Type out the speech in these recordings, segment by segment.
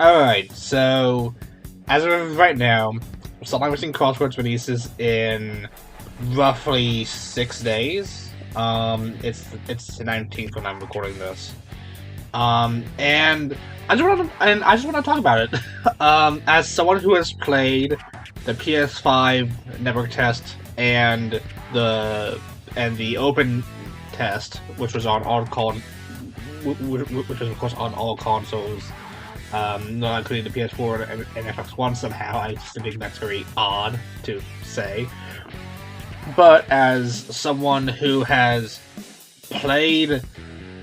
Alright, so as of right now, Sonic Racing Crossworlds releases in roughly 6 days. It's the 19th when I'm recording this. And I just want to talk about it. As someone who has played the PS5 network test and the open test, which was on all which was of course on all consoles, not including the PS4 and Xbox One somehow. I just think that's very odd to say. But as someone who has played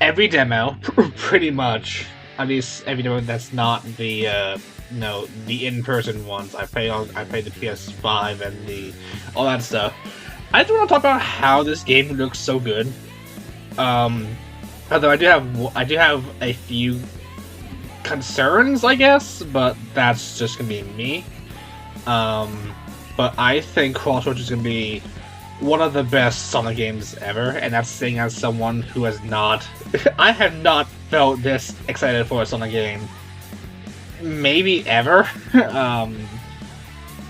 every demo, pretty much, at least every demo that's not the the in-person ones. I played the PS5 and all that stuff. I just want to talk about how this game looks so good. Although I do have a few concerns, I guess, but that's just gonna be me. But I think Crossworlds is gonna be one of the best Sonic games ever, and that's saying as someone who has not... I have not felt this excited for a Sonic game maybe ever.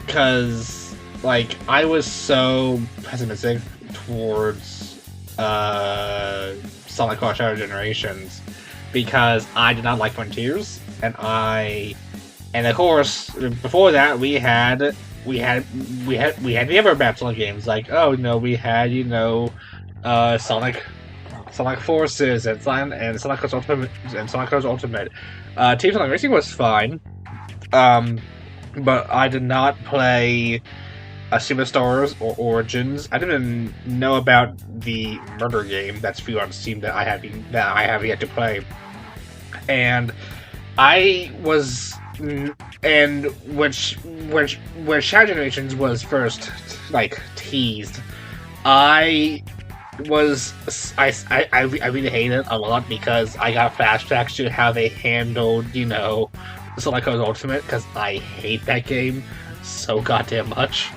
Because, like, I was so pessimistic towards Sonic Cross Shadow Generations because I did not like Frontiers, and of course before that we had the other bad Sonic games, like we had Sonic Forces and Sonic Cross Ultimate and Sonic Cross Ultimate. Team Sonic Racing was fine, but I did not play Superstars or Origins. I didn't know about the murder game that's free on Steam that I have yet to play, and when Shadow Generations was first teased, I really hated it a lot because I got flashbacks to how they handled Sonic Cross Ultimate, because I hate that game so goddamn much.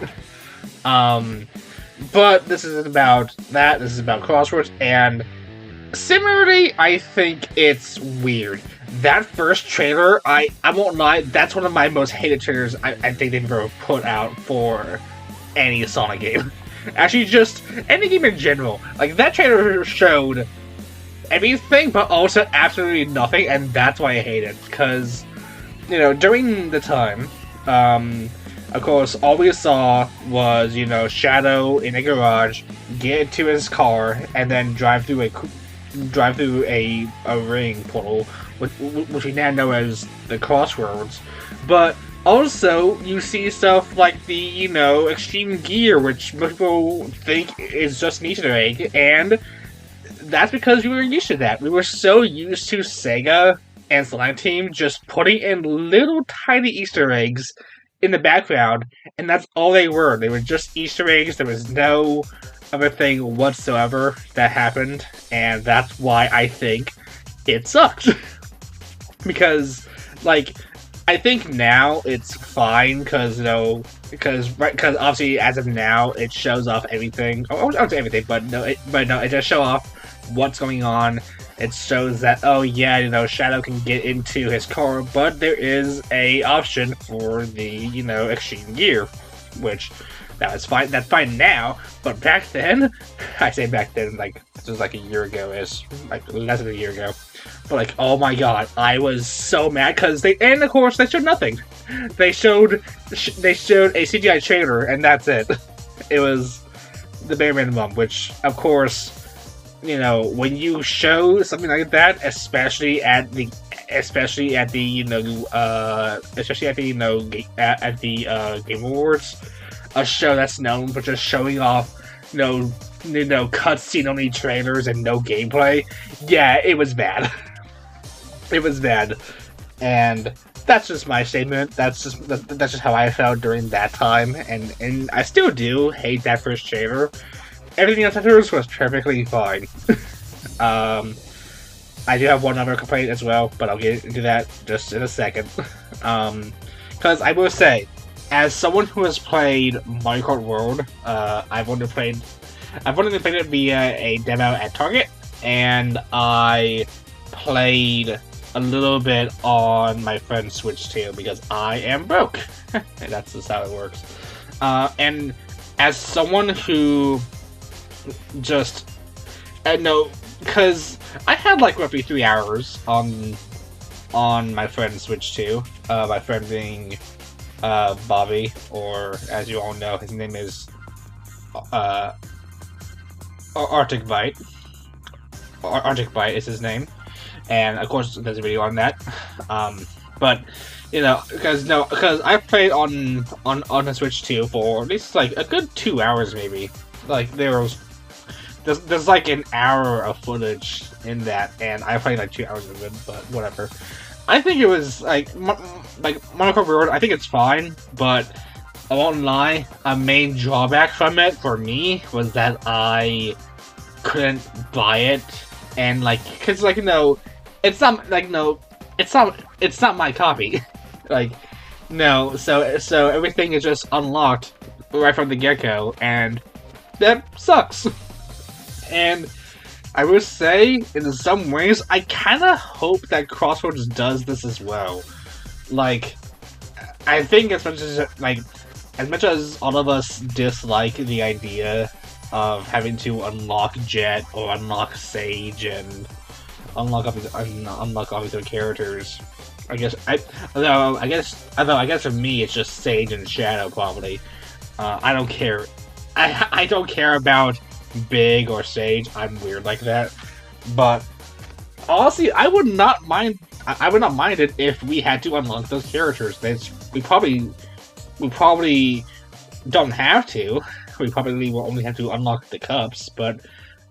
But this isn't about that. This is about Crossworlds, and similarly, I think it's weird. That first trailer, I won't lie, that's one of my most hated trailers I think they've ever put out for any Sonic game. Actually, just any game in general. Like, that trailer showed everything, but also absolutely nothing, and that's why I hate it. Because, during the time, of course, all we saw was, Shadow in a garage, get into his car, and then drive through a ring portal, which we now know as the Crossworlds. But also, you see stuff like the, Extreme Gear, which most people think is just an Easter egg, and that's because we were used to that. We were so used to Sega and Sonic Team just putting in little tiny Easter eggs in the background, and that's all they were. They were just Easter eggs. There was no other thing whatsoever that happened, and that's why I think it sucked. Because, I think now it's fine, because obviously as of now it shows off everything. I won't say everything, but it does show off what's going on. It shows that Shadow can get into his car, but there is a option for the Extreme Gear, which that's fine. That's fine now, but back then, I say back then, this was a year ago, less than a year ago. But oh my god, I was so mad because and of course they showed nothing. They showed a CGI trailer, and that's it. It was the bare minimum, which of course, when you show something like that, especially at the Game Awards, a show that's known for just showing off cutscene only trailers and no gameplay. Yeah, it was bad. It was bad, and that's just my statement. That's just how I felt during that time, and I still do hate that first trailer. Everything else afterwards was perfectly fine. I do have one other complaint as well, but I'll get into that just in a second. Because I will say, as someone who has played Mario Kart World, I've only played it via a demo at Target, and I played a little bit on my friend's Switch too, because I am broke. And that's just how it works. And as someone who just, no, because I had like roughly 3 hours on my friend's Switch too. My friend being Bobby, or as you all know, his name is Arctic Bite. Arctic Bite is his name, and of course there's a video on that. But you know, because I played on the Switch too for at least like a good 2 hours maybe. Like there's like an hour of footage in that, and I played like 2 hours of it, but whatever. I think it was like Mario Kart World. I think it's fine, but I won't lie. A main drawback from it for me was that I couldn't buy it, and like, cause like, no, it's not like, no, it's not my copy. Like, no, so everything is just unlocked right from the get-go, and that sucks. And I would say, in some ways, I kind of hope that Crossworlds does this as well. Like, I think as much as all of us dislike the idea of having to unlock Jet or unlock Sage and unlock all these other characters, I guess for me it's just Sage and Shadow probably. I don't care. I don't care about Big or Sage. I'm weird like that. But honestly, I would not mind it if we had to unlock those characters. We probably don't have to. We probably will only have to unlock the cups, but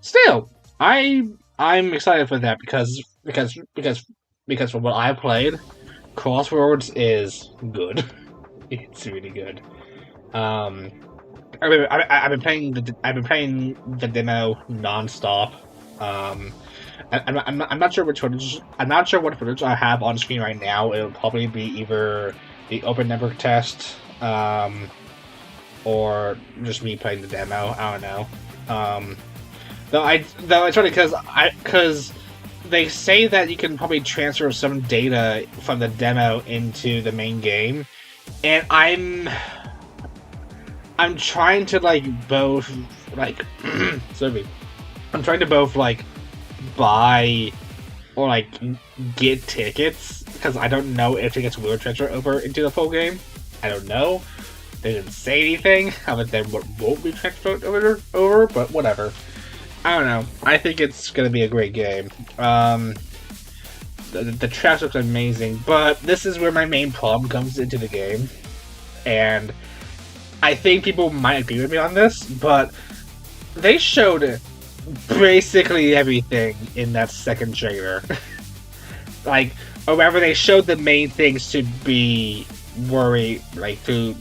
still, I'm excited for that because from what I played, Crossworlds is good. It's really good. I've been playing the demo nonstop. I'm not sure which footage. I'm not sure what footage I have on screen right now. It'll probably be either the open network test, or just me playing the demo. I don't know. Though it's funny because they say that you can probably transfer some data from the demo into the main game, and I'm trying to both sorry. I'm trying to both buy or get tickets, because I don't know if tickets will transfer over into the full game. I don't know. They didn't say anything about them what won't be transferred over, but whatever. I don't know. I think it's gonna be a great game. The trash looks amazing, but this is where my main problem comes into the game, and I think people might agree with me on this, but they showed basically everything in that second trailer. Or rather, they showed the main things to be worried, to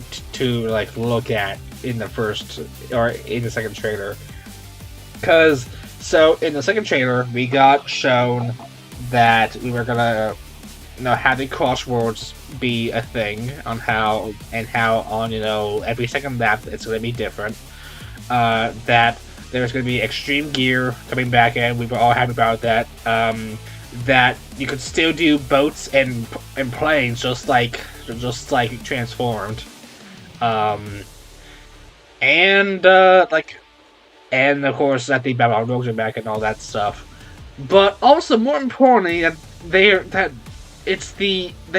look at in the first or in the second trailer. So in the second trailer, we got shown that we were gonna, have the Crossworlds be a thing on how on every second lap it's gonna be different. That there's gonna be extreme gear coming back in. We were all happy about that. That you could still do boats and planes just like transformed. And of course that the Battle Rogues are back and all that stuff. But also more importantly, they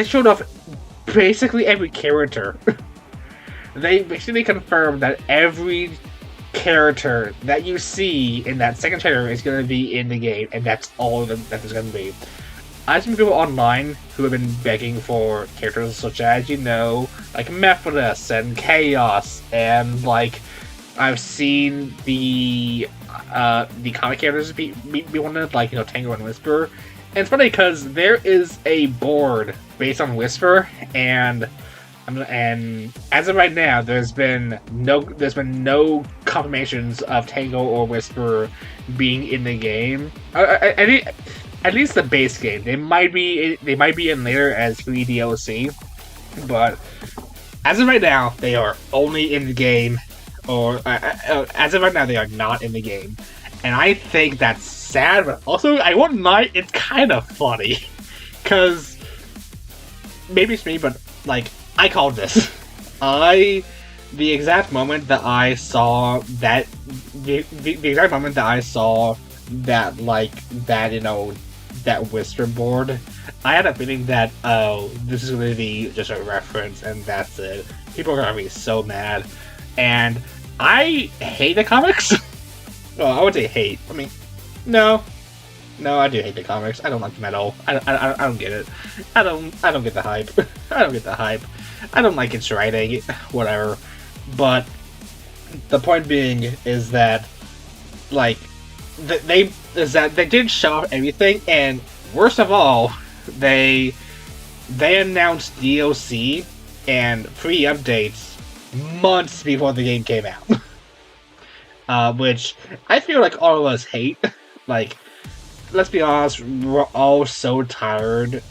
showed off basically every character. They basically confirmed that every character that you see in that second trailer is going to be in the game, and that's all that there's going to be. I've seen people online who have been begging for characters such as, Mephiles and Chaos, and I've seen the comic characters be wanted, Tango and Whisper. And it's funny because there is a board based on Whisper, and as of right now, there's been no confirmations of Tango or Whisper being in the game. At least the base game. They might be in later as free DLC, but as of right now, they are only in the game. Or as of right now, they are not in the game, and I think that's sad. But also, I wouldn't lie, it's kind of funny, Because maybe it's me, but like I called this. The exact moment that I saw that the exact moment that I saw that that whisper board, I had a feeling that this is going to be just a reference and that's it. People are going to be so mad, and I hate the comics. Well, I would say hate. I mean, no, I do hate the comics. I don't like them at all. I don't get it. I don't get the hype. I don't get the hype. I don't like its writing. Whatever. But the point being is that like they did show off everything, and worst of all, they announced DLC and free updates months before the game came out. Which I feel like all of us hate. Like, let's be honest, we're all so tired.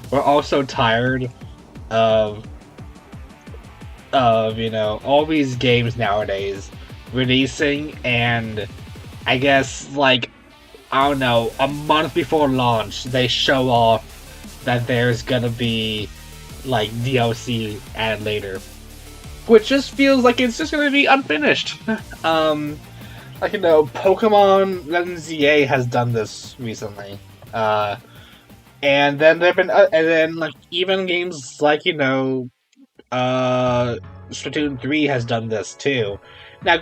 We're all so tired of all these games nowadays releasing, and I guess like I don't know, a month before launch they show off that there's gonna be like DLC added later. Which just feels like it's just gonna be unfinished. Like, Pokemon Legends ZA has done this recently. And then there've been, and then like even games like Splatoon 3 has done this too. Now,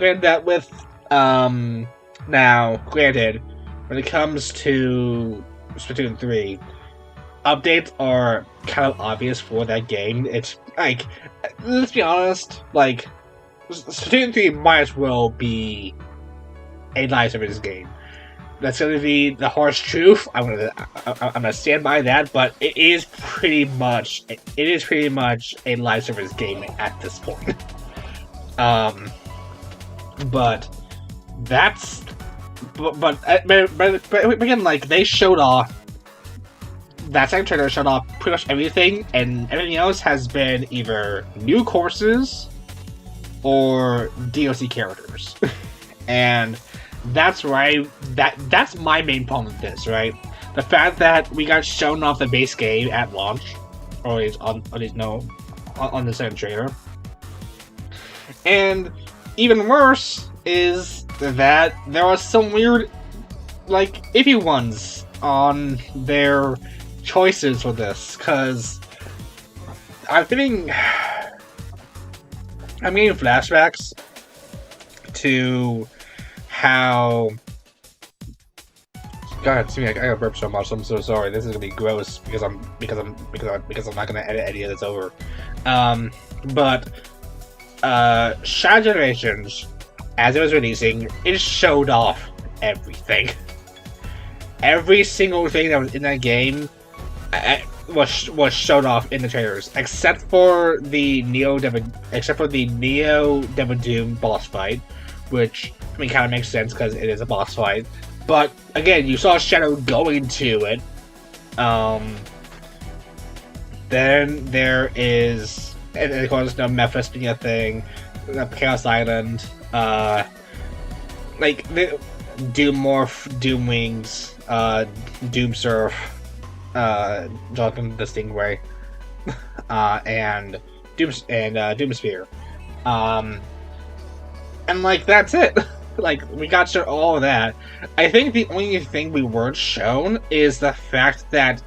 granted, when it comes to Splatoon 3, updates are kind of obvious for that game. It's like, let's be honest, like, Splatoon 3 might as well be a live service game. That's gonna be the harsh truth. I'm gonna stand by that, but it is pretty much a live service game at this point. But again, like, they showed off. That second trailer showed off pretty much everything, and everything else has been either new courses or DLC characters. And that's right. That's my main problem with this, right? The fact that we got shown off the base game at launch, or at least on the second trailer. And even worse is that there are some weird, like, iffy ones on their choices for this, because I'm getting flashbacks to how. God, excuse me, I gotta burp so much. I'm so sorry. This is gonna be gross because I'm not gonna edit any of this over. But Shadow Generations, as it was releasing, it showed off everything. Every single thing that was in that game was showed off in the trailers, except for the Neo Devil Doom boss fight, which kind of makes sense because it is a boss fight. But again, you saw Shadow going to it. Then there is, and of course, Memphis being a thing, Chaos Island, like the Doom Morph, Doom Wings, Doom Surf, Jonathan the Stingray, and Doom Sphere, and like that's it. Like, we got shown all of that. I think the only thing we weren't shown is the fact that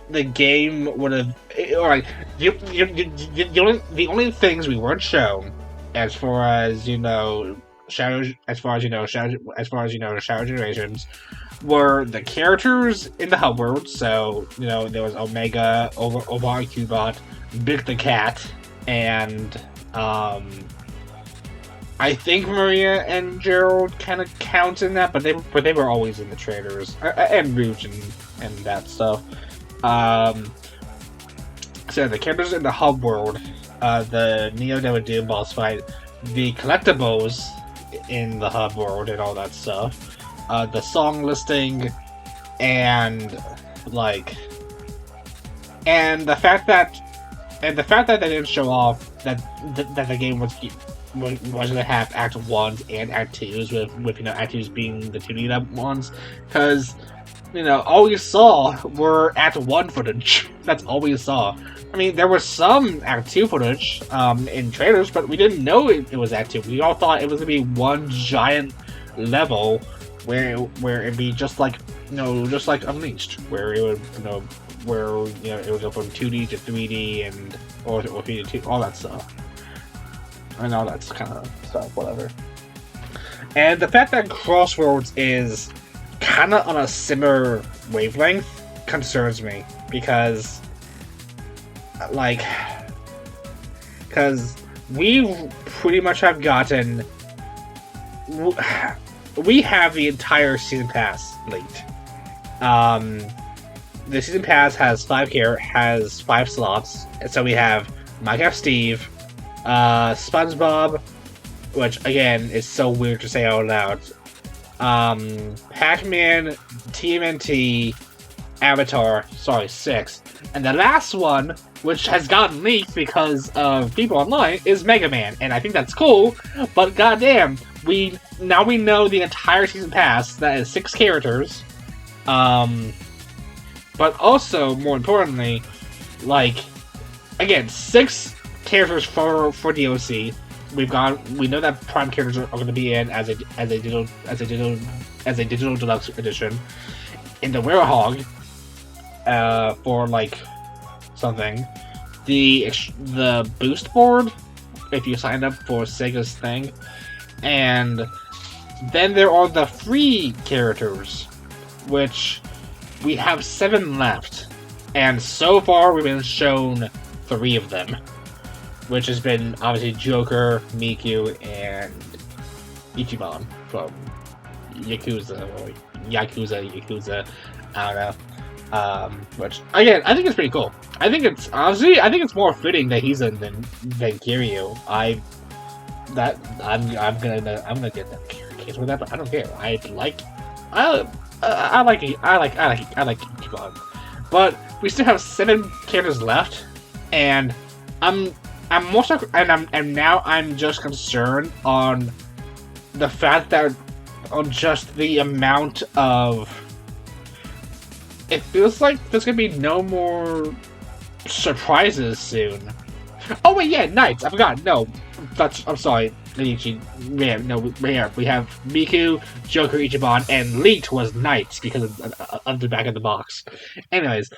the game would have, or like the only things we weren't shown, as far as Shadow Generations, were the characters in the hub world. So there was Omega, Obon Cubot, Big the Cat, and I think Maria and Gerald kind of count in that, but they were always in the trailers, and Rouge and that stuff. So the characters in the hub world, the Neo Devil Doom boss fight, the collectibles in the hub world, and all that stuff, the song listing, and the fact that they didn't show off that the game was going to have Act 1s and Act 2s, with Act 2s being the 2D ones, because all we saw were Act 1 footage. That's all we saw. I mean, there was some Act 2 footage in trailers, but we didn't know it was Act 2. We all thought it was going to be one giant level where it'd be just like, just like Unleashed, where it would, it would go from 2D to 3D or 3D to 2, all that stuff. I know that's kind of stuff, whatever. And the fact that Crossworlds is kind of on a similar wavelength concerns me because we pretty much have gotten, we have the entire season pass leaked. The season pass has 5 slots, and so we have Minecraft Steve, SpongeBob, which again is so weird to say out loud, Pac-Man, TMNT, Avatar, 6, and the last one, which has gotten leaked because of people online, is Mega Man, and I think that's cool, but goddamn, we know the entire season pass, that is 6 characters, but also, more importantly, again, 6 characters for DLC. We know that Prime characters are going to be in as a digital deluxe edition in the Werehog for something. The boost board, if you signed up for Sega's thing, and then there are the free characters, which we have 7 left, and so far we've been shown 3 of them, which has been obviously Joker, Miku, and Ichiban from Yakuza, I don't know. Which again, I think it's pretty cool. I think it's more fitting that he's in than Kiryu. I'm gonna get that case with that, but I don't care. I like Ichiban, but we still have 7 characters left, and I'm just concerned on the fact that just the amount of. It feels like there's gonna be no more surprises soon. Oh wait, yeah, Knights. I forgot. No, I'm sorry, Nichi. Yeah, no, we have Miku, Joker, Ichiban, and leaked was Knights because of the back of the box. Anyways,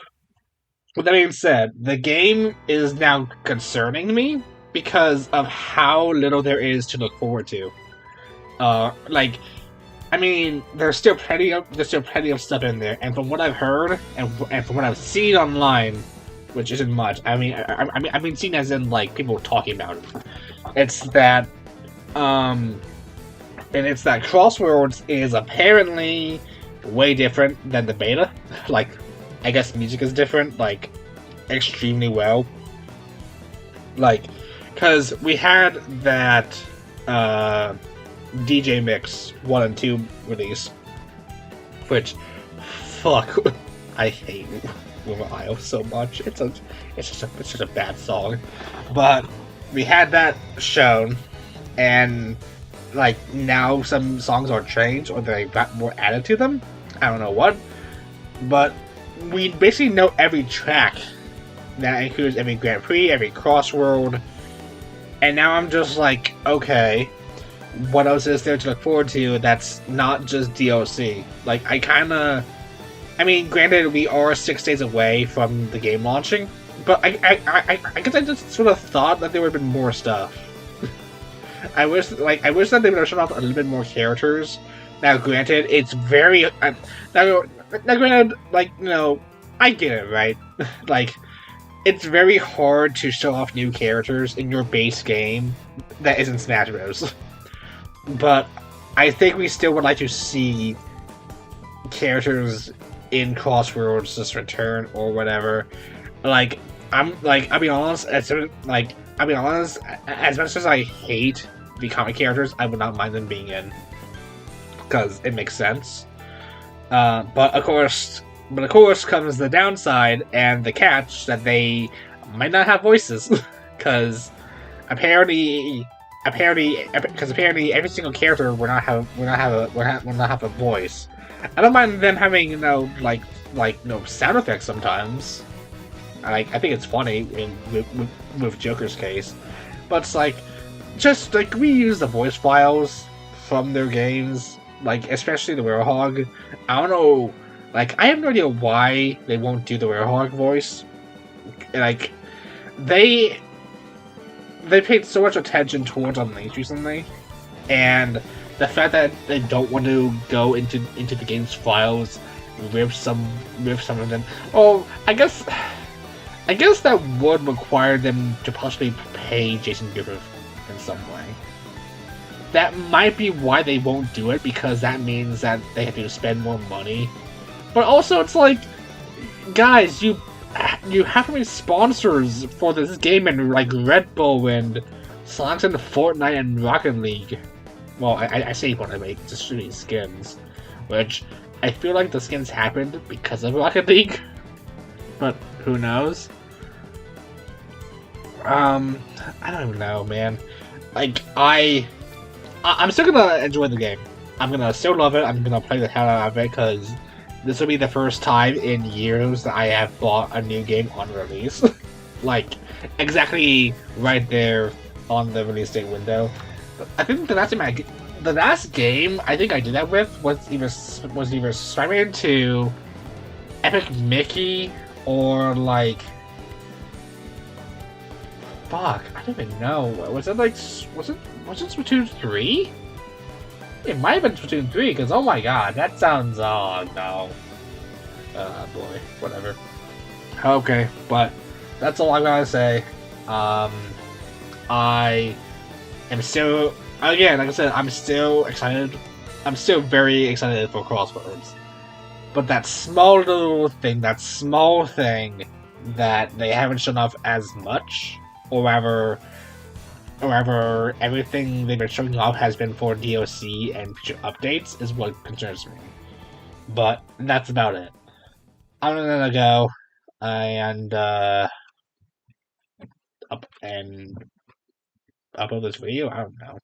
with that being said, the game is now concerning me because of how little there is to look forward to. I mean, there's still plenty of stuff in there, and from what I've heard and from what I've seen online, which isn't much. I mean, I've been seen as in people talking about it. It's that, Crossworlds is apparently way different than the beta. I guess music is different, extremely well. Cause we had that, DJ Mix 1 and 2 release, which, fuck, I hate Woman Isle so much. It's just a bad song. But we had that shown, and now some songs are changed or they got more added to them. I don't know what, but we basically know every track. That includes every Grand Prix, every Crossworld, and now I'm just okay. What else is there to look forward to that's not just DLC? Granted, we are 6 days away from the game launching, but I guess I just sort of thought that there would have been more stuff. I wish that they would have shown off a little bit more characters. Now, granted, it's very I get it, right? It's very hard to show off new characters in your base game that isn't Smash Bros. But I think we still would like to see characters in Crossworlds just return or whatever. I'll be honest, as much as I hate the comic characters, I would not mind them being in. Because it makes sense. But of course comes the downside and the catch that they might not have voices. Because apparently every single character will not have a voice. I don't mind them having sound effects sometimes. I think it's funny with Joker's case, but it's like just like reuse the voice files from their games, like especially the Werehog. I don't know, like I have no idea why they won't do the Werehog voice. Like they they paid so much attention towards Unleashed recently, and the fact that they don't want to go into the game's files with some of them. Oh, I guess that would require them to possibly pay Jason Griffith in some way. That might be why they won't do it, because that means that they have to spend more money. But also, it's like, guys, you have to be sponsors for this game, and like Red Bull and Sonics and Fortnite and Rocket League. Well, I say Fortnite, it's just shooting skins, which I feel like the skins happened because of Rocket League, but who knows? I don't even know, man. Like I'm still gonna enjoy the game. I'm gonna still love it. I'm gonna play the hell out of it because this will be the first time in years that I have bought a new game on release. Like exactly right there on the release date window. I think the last game I think I did that with was either Spider-Man 2, Epic Mickey, or like fuck, I don't even know. Was it Splatoon 3? It might have been Splatoon 3, because oh my god, that sounds oh no. Boy, whatever. Okay, but that's all I gotta say. I am still again, like I said, I'm still excited. I'm still very excited for Crossworlds. But that small thing that they haven't shown off as much, or rather, everything they've been showing off has been for DLC and future updates, is what concerns me. But that's about it. I'm gonna go and up and upload this video. I don't know.